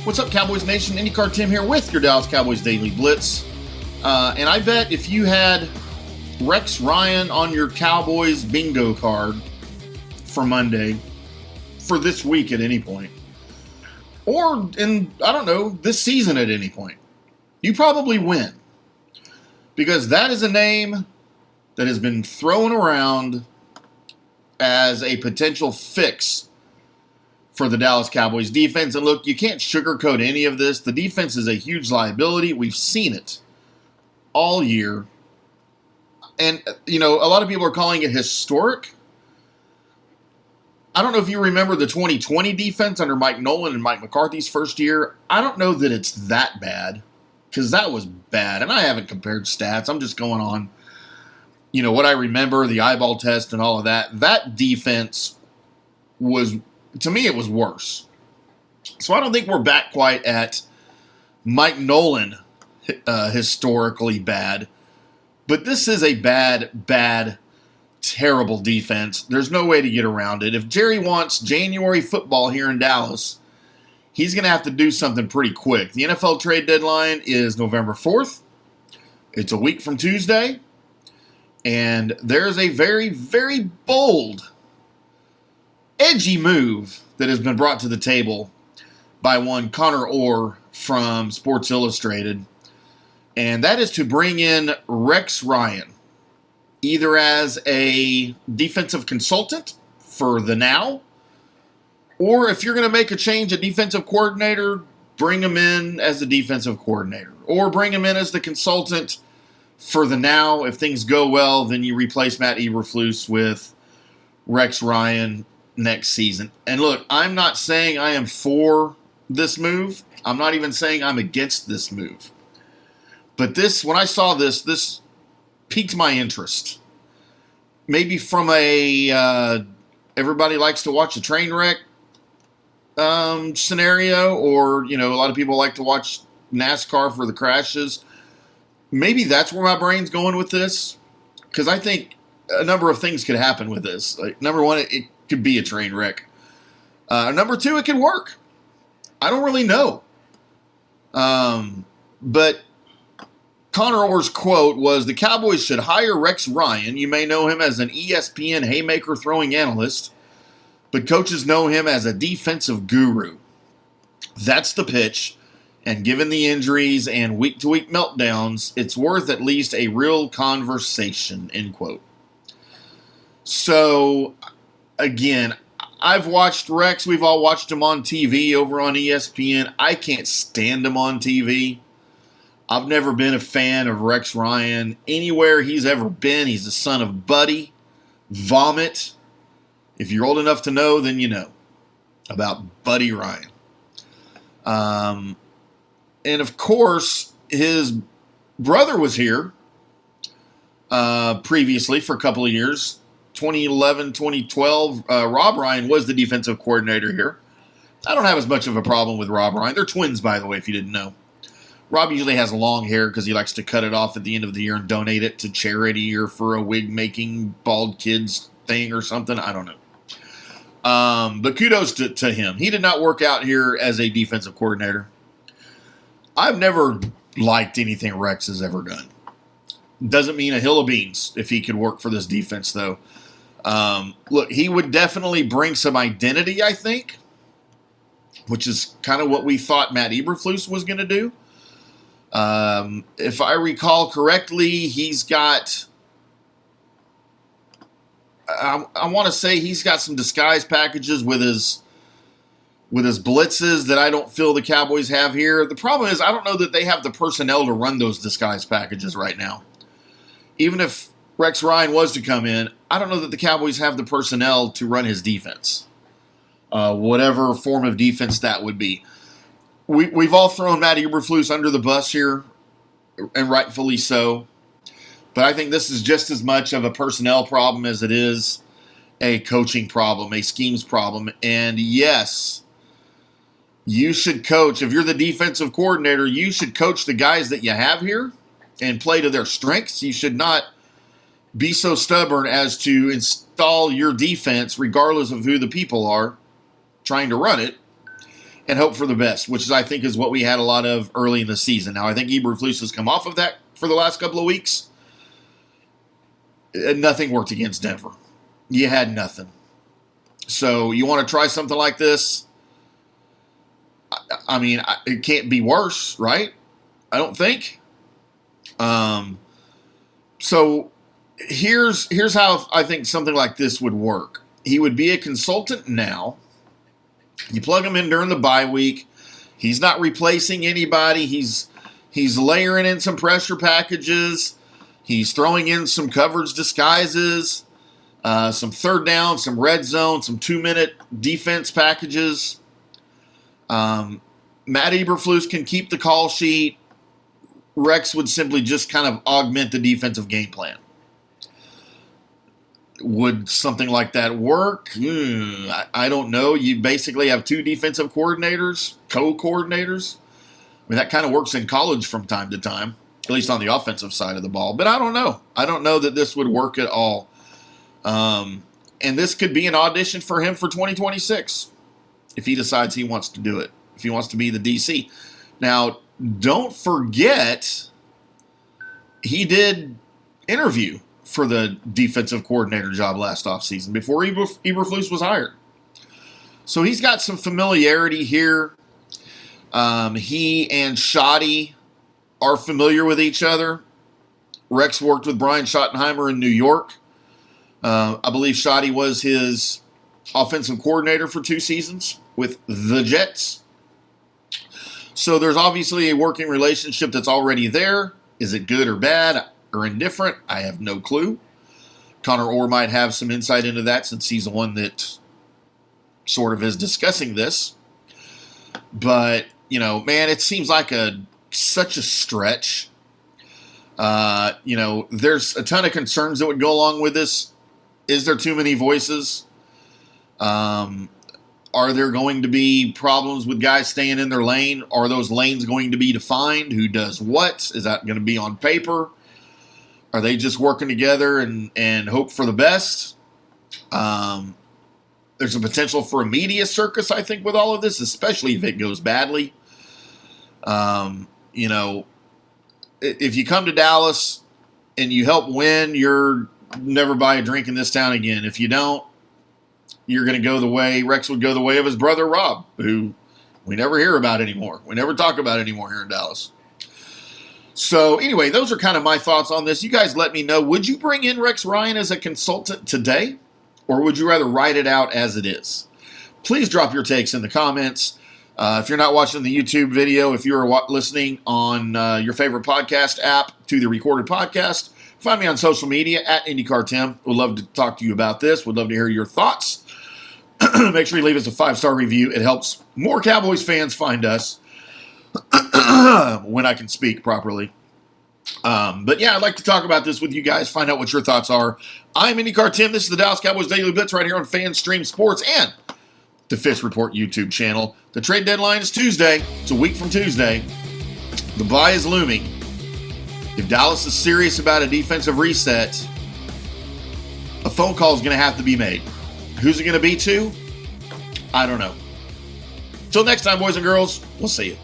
What's up, Cowboys Nation? IndyCarTim here with your Dallas Cowboys Daily Blitz. And I bet if you had Rex Ryan on your Cowboys bingo card for Monday, for this week at any point, or this season at any point, you probably win. Because that is a name that has been thrown around as a potential fix for the Dallas Cowboys defense. And look, you can't sugarcoat any of this. The defense is a huge liability. We've seen it all year. And, a lot of people are calling it historic. I don't know if you remember the 2020 defense under Mike Nolan and Mike McCarthy's first year. I don't know that it's that bad, because that was bad. And I haven't compared stats. I'm just going on, what I remember, the eyeball test and all of that. That defense was, to me, it was worse. So I don't think we're back quite at Mike Nolan historically bad. But this is a bad, terrible defense. There's no way to get around it. If Jerry wants January football here in Dallas, he's going to have to do something pretty quick. The NFL trade deadline is November 4th. It's a week from Tuesday. And there's a very, very bold, edgy move that has been brought to the table by one Conor Orr from Sports Illustrated. And that is to bring in Rex Ryan, either as a defensive consultant for the now, or if you're going to make a change at defensive coordinator, bring him in as the defensive coordinator, or bring him in as the consultant for the now. If things go well, then you replace Matt Eberflus with Rex Ryan next season. And look, I'm not saying I am for this move. I'm not even saying I'm against this move. But when I saw this piqued my interest. Maybe from a everybody likes to watch a train wreck scenario, or, a lot of people like to watch NASCAR for the crashes. Maybe that's where my brain's going with this, because I think a number of things could happen with this. Like, number one, it could be a train wreck. Number two, it could work. I don't really know. But Conor Orr's quote was, "The Cowboys should hire Rex Ryan. You may know him as an ESPN haymaker throwing analyst, but coaches know him as a defensive guru." That's the pitch. And given the injuries and week-to-week meltdowns, it's worth at least a real conversation, end quote. So, again, I've watched Rex. We've all watched him on TV over on ESPN. I can't stand him on TV. I've never been a fan of Rex Ryan. Anywhere he's ever been, he's the son of Buddy, Vomit. If you're old enough to know, then you know about Buddy Ryan. And of course, his brother was here previously for a couple of years. 2011, 2012, Rob Ryan was the defensive coordinator here. I don't have as much of a problem with Rob Ryan. They're twins, by the way, if you didn't know. Rob usually has long hair because he likes to cut it off at the end of the year and donate it to charity or for a wig-making bald kids thing or something. I don't know. But kudos to him. He did not work out here as a defensive coordinator. I've never liked anything Rex has ever done. Doesn't mean a hill of beans if he could work for this defense, though. Look, he would definitely bring some identity, I think, which is kind of what we thought Matt Eberflus was going to do. If I recall correctly, he's got, I want to say he's got some disguise packages with his blitzes that I don't feel the Cowboys have here. The problem is I don't know that they have the personnel to run those disguise packages right now. Even if Rex Ryan was to come in, I don't know that the Cowboys have the personnel to run his defense. Whatever form of defense that would be. We've all thrown Matt Eberflus under the bus here, and rightfully so. But I think this is just as much of a personnel problem as it is a coaching problem, a schemes problem. And yes, you should coach. If you're the defensive coordinator, you should coach the guys that you have here and play to their strengths. You should not be so stubborn as to install your defense, regardless of who the people are trying to run it, and hope for the best, which is, I think, is what we had a lot of early in the season. Now, I think Eberflus has come off of that for the last couple of weeks. Nothing worked against Denver. You had nothing. So you want to try something like this? I mean, it can't be worse, right? I don't think. So here's how I think something like this would work. He would be a consultant now. You plug him in during the bye week. He's not replacing anybody. He's layering in some pressure packages. He's throwing in some coverage disguises, some third down, some red zone, some 2-minute defense packages. Matt Eberflus can keep the call sheet. Rex would simply just kind of augment the defensive game plan. Would something like that work? I don't know. You basically have two defensive coordinators, co-coordinators. I mean, that kind of works in college from time to time, at least on the offensive side of the ball. But I don't know. I don't know that this would work at all. And this could be an audition for him for 2026 if he decides he wants to do it, if he wants to be the DC. Now, don't forget, he did interview for the defensive coordinator job last offseason before Eberflus was hired. So he's got some familiarity here. He and Schotty are familiar with each other. Rex worked with Brian Schottenheimer in New York. I believe Schotty was his offensive coordinator for 2 seasons with the Jets. So there's obviously a working relationship that's already there. Is it good or bad or indifferent? I have no clue. Conor Orr might have some insight into that since he's the one that sort of is discussing this. But, man, it seems like such a stretch. There's a ton of concerns that would go along with this. Is there too many voices? Are there going to be problems with guys staying in their lane? Are those lanes going to be defined? Who does what? Is that going to be on paper? Are they just working together and hope for the best? There's a potential for a media circus, I think, with all of this, especially if it goes badly. If you come to Dallas and you help win, you're never buy a drink in this town again. If you don't, you're going to go the way, Rex would go the way of his brother Rob, who we never hear about anymore. We never talk about anymore here in Dallas. So anyway, those are kind of my thoughts on this. You guys let me know. Would you bring in Rex Ryan as a consultant today? Or would you rather write it out as it is? Please drop your takes in the comments. If you're not watching the YouTube video, if you're listening on your favorite podcast app to the recorded podcast, find me on social media at IndyCarTim. Would love to talk to you about this. Would love to hear your thoughts. Make sure you leave us a 5-star review. It helps more Cowboys fans find us when I can speak properly. But yeah, I'd like to talk about this with you guys, find out what your thoughts are. I'm IndyCarTim. This is the Dallas Cowboys Daily Blitz right here on FanStream Sports and the Fitz Report YouTube channel. The trade deadline is Tuesday. It's a week from Tuesday. The bye is looming. If Dallas is serious about a defensive reset, a phone call is going to have to be made. Who's it going to be to? I don't know. Till next time, boys and girls, we'll see you.